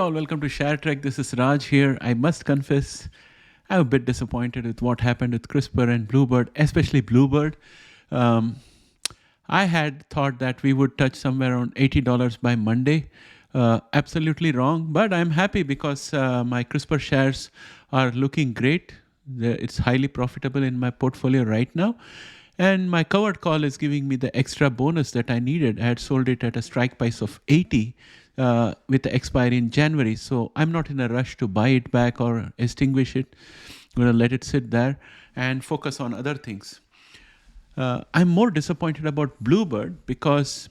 all, welcome to ShareTreck. This is Raj here. I must confess, I'm a bit disappointed with what happened with CRISPR and Bluebird, especially Bluebird. Um, I had thought that we would touch somewhere around $80 by Monday. Absolutely wrong, but I'm happy because my CRISPR shares are looking great. It's highly profitable in my portfolio right now. And my covered call is giving me the extra bonus that I needed. I had sold it at a strike price of 80 with the expiry in January. So I'm not in a rush to buy it back or extinguish it. I'm going to let it sit there and focus on other things. I'm more disappointed about Bluebird because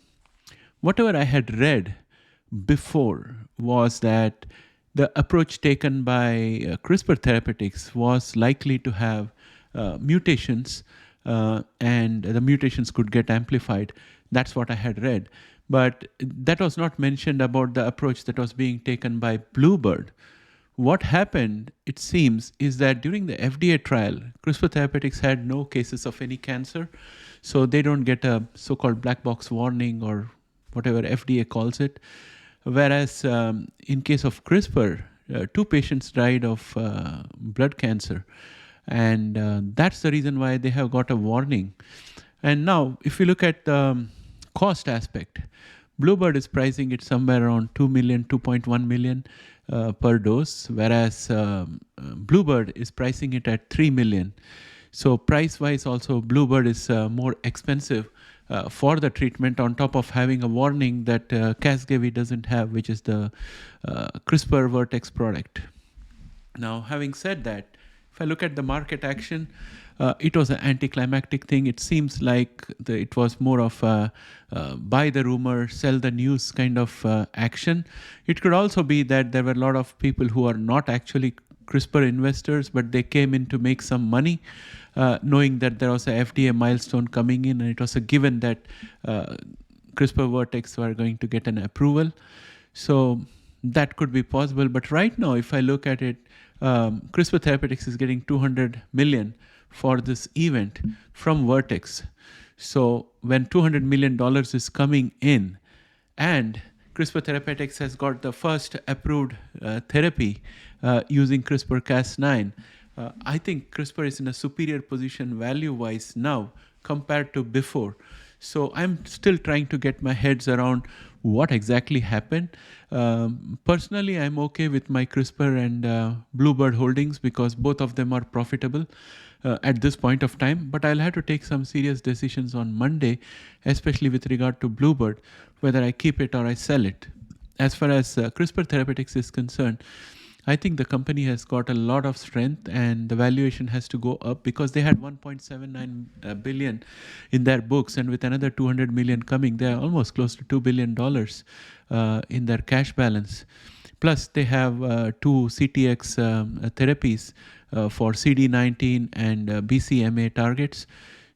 whatever I had read before was that the approach taken by CRISPR Therapeutics was likely to have mutations and the mutations could get amplified. That's what I had read. But that was not mentioned about the approach that was being taken by Bluebird. What happened, it seems, is that during the FDA trial, CRISPR Therapeutics had no cases of any cancer, so they don't get a so-called black box warning or whatever FDA calls it. Whereas in case of CRISPR, 2 patients died of blood cancer. And that's the reason why they have got a warning. And now, if you look at the cost aspect, Bluebird is pricing it somewhere around 2 million, 2.1 million per dose, whereas Bluebird is pricing it at 3 million. So price-wise also, Bluebird is more expensive for the treatment, on top of having a warning that Casgevy doesn't have, which is the CRISPR Vertex product. Now, having said that, if I look at the market action, it was an anticlimactic thing. It seems like it was more of a buy the rumor, sell the news kind of action. It could also be that there were a lot of people who are not actually CRISPR investors, but they came in to make some money, knowing that there was a FDA milestone coming in, and it was a given that CRISPR Vertex were going to get an approval. So that could be possible. But right now, if I look at it, CRISPR Therapeutics is getting $200 million for this event from Vertex. So when $200 million is coming in, and CRISPR Therapeutics has got the first approved therapy using CRISPR-Cas9, I think CRISPR is in a superior position value-wise now compared to before. So I'm still trying to get my heads around what exactly happened. Personally, I'm okay with my CRISPR and Bluebird holdings because both of them are profitable at this point of time. But I'll have to take some serious decisions on Monday, especially with regard to Bluebird, whether I keep it or I sell it. As far as CRISPR Therapeutics is concerned, I think the company has got a lot of strength and the valuation has to go up because they had 1.79 billion in their books, and with another 200 million coming, they are almost close to $2 billion in their cash balance. Plus, they have 2 CTX therapies for CD19 and BCMA targets.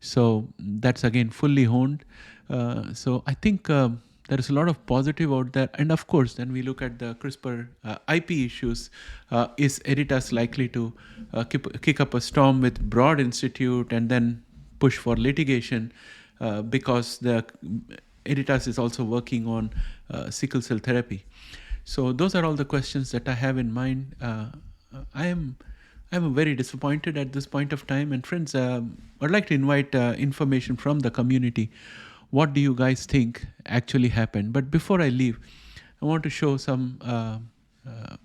So that's again fully honed. So I think there is a lot of positive out there. And of course, then we look at the CRISPR IP issues. Is Editas likely to kick up a storm with Broad Institute and then push for litigation because the Editas is also working on sickle cell therapy? So those are all the questions that I have in mind. I'm very disappointed at this point of time. And friends, I'd like to invite information from the community. What do you guys think actually happened? But before I leave, I want to show some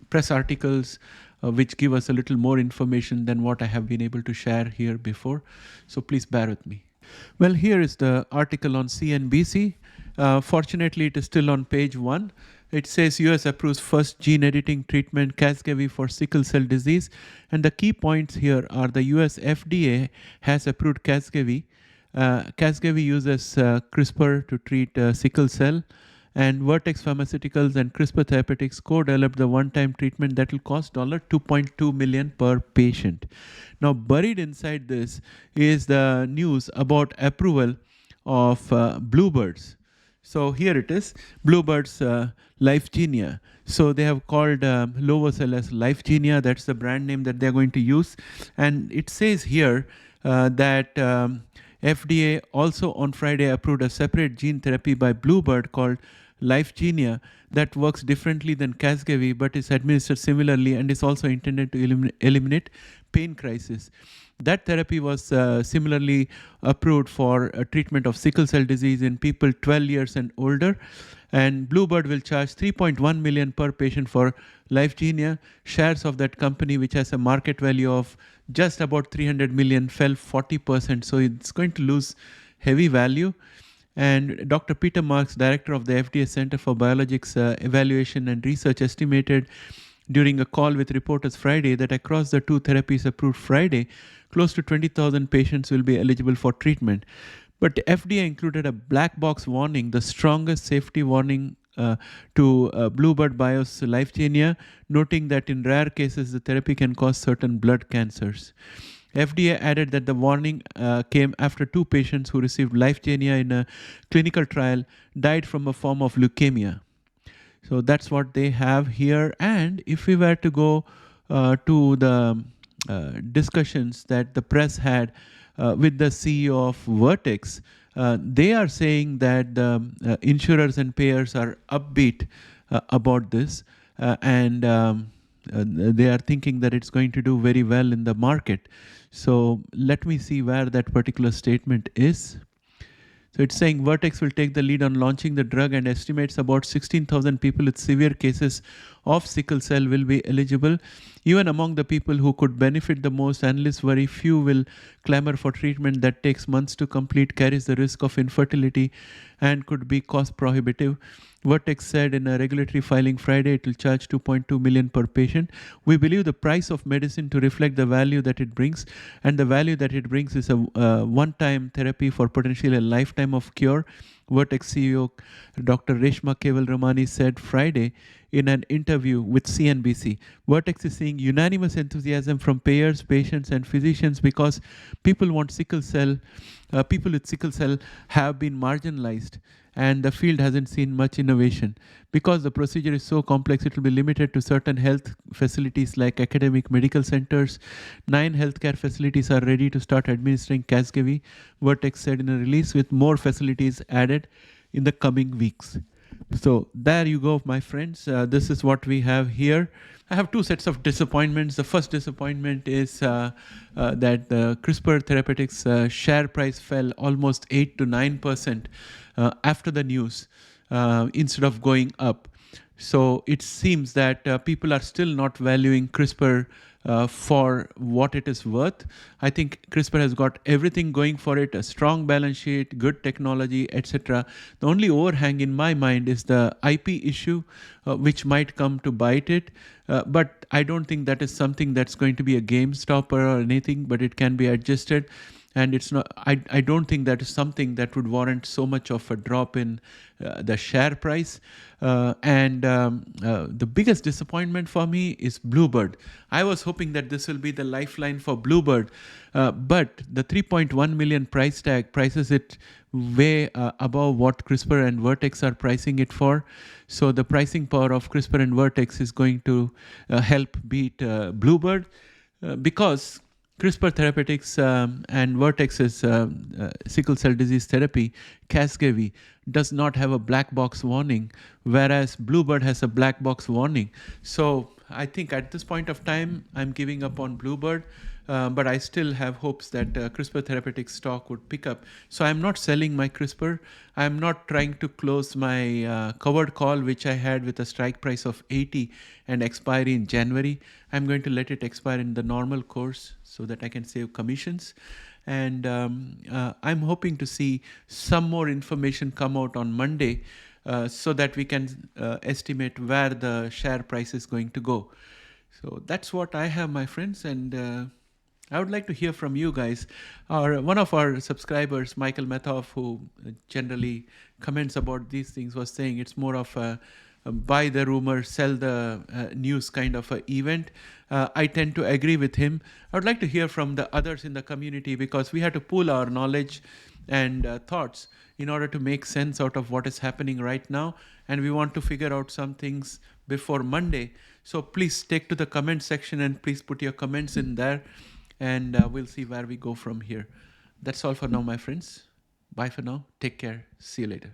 press articles which give us a little more information than what I have been able to share here before. So please bear with me. Well, here is the article on CNBC. Fortunately, it is still on page 1. It says US approves first gene editing treatment Casgevy for sickle cell disease. And the key points here are the US FDA has approved Casgevy. Casgevy uses CRISPR to treat sickle cell, and Vertex Pharmaceuticals and CRISPR Therapeutics co-developed the one-time treatment that will cost $2.2 million per patient. Now, buried inside this is the news about approval of Bluebirds. So here it is, Bluebird's Lifegenia. So they have called Lovocell as Lifegenia. That's the brand name that they're going to use. And it says here that FDA also on Friday approved a separate gene therapy by Bluebird called Lyfgenia that works differently than Casgevy but is administered similarly and is also intended to eliminate pain crisis. That therapy was similarly approved for treatment of sickle cell disease in people 12 years and older. And Bluebird will charge 3.1 million per patient for Lyfgenia. Shares of that company, which has a market value of just about 300 million, fell 40%. So it's going to lose heavy value. And Dr. Peter Marks, director of the FDA Center for Biologics Evaluation and Research, estimated during a call with reporters Friday that across the two therapies approved Friday, close to 20,000 patients will be eligible for treatment. But the FDA included a black box warning, the strongest safety warning to Bluebird Bio's Lyfgenia, noting that in rare cases the therapy can cause certain blood cancers. FDA added that the warning came after two patients who received Lyfgenia in a clinical trial died from a form of leukemia. So that's what they have here. And if we were to go to the discussions that the press had with the CEO of Vertex, they are saying that the insurers and payers are upbeat about this, and they are thinking that it's going to do very well in the market. So let me see where that particular statement is. So it's saying Vertex will take the lead on launching the drug and estimates about 16,000 people with severe cases of sickle cell will be eligible. Even among the people who could benefit the most, analysts worry few will clamor for treatment that takes months to complete, carries the risk of infertility, and could be cost prohibitive. Vertex said in a regulatory filing Friday it will charge 2.2 million per patient. We believe the price of medicine to reflect the value that it brings, and the value that it brings is a one-time therapy for potentially a lifetime of cure. Vertex CEO Dr. Reshma Keval-Ramani said Friday in an interview with CNBC. Vertex is seeing unanimous enthusiasm from payers, patients, and physicians because people want sickle cell. People with sickle cell have been marginalized, and the field hasn't seen much innovation. Because the procedure is so complex, it will be limited to certain health facilities like academic medical centers. 9 healthcare facilities are ready to start administering Casgevy, Vertex said in a release, with more facilities added in the coming weeks. So there you go, my friends. This is what we have here. I have two sets of disappointments. The first disappointment is that the CRISPR Therapeutics share price fell almost 8 to 9% after the news instead of going up. So it seems that people are still not valuing CRISPR for what it is worth. I think CRISPR has got everything going for it, a strong balance sheet, good technology, etc. The only overhang in my mind is the IP issue, which might come to bite it. But I don't think that is something that's going to be a game stopper or anything, but it can be adjusted. And it's not. I don't think that is something that would warrant so much of a drop in the share price. The biggest disappointment for me is Bluebird. I was hoping that this will be the lifeline for Bluebird, but the 3.1 million price tag prices it way above what CRISPR and Vertex are pricing it for. So the pricing power of CRISPR and Vertex is going to help beat Bluebird because CRISPR Therapeutics and Vertex's sickle cell disease therapy, Casgevy, does not have a black box warning, whereas Bluebird has a black box warning. So I think at this point of time, I'm giving up on Bluebird, but I still have hopes that CRISPR Therapeutics stock would pick up. So I'm not selling my CRISPR. I'm not trying to close my covered call, which I had with a strike price of 80 and expiry in January. I'm going to let it expire in the normal course so that I can save commissions. And I'm hoping to see some more information come out on Monday so that we can estimate where the share price is going to go. So that's what I have, my friends. And I would like to hear from you guys. One of our subscribers, Michael Methoff, who generally comments about these things, was saying it's more of a buy the rumor, sell the news kind of a event. I tend to agree with him. I would like to hear from the others in the community because we have to pool our knowledge and thoughts in order to make sense out of what is happening right now. And we want to figure out some things before Monday. So please take to the comment section and please put your comments in there. And we'll see where we go from here. That's all for now, my friends. Bye for now. Take care. See you later.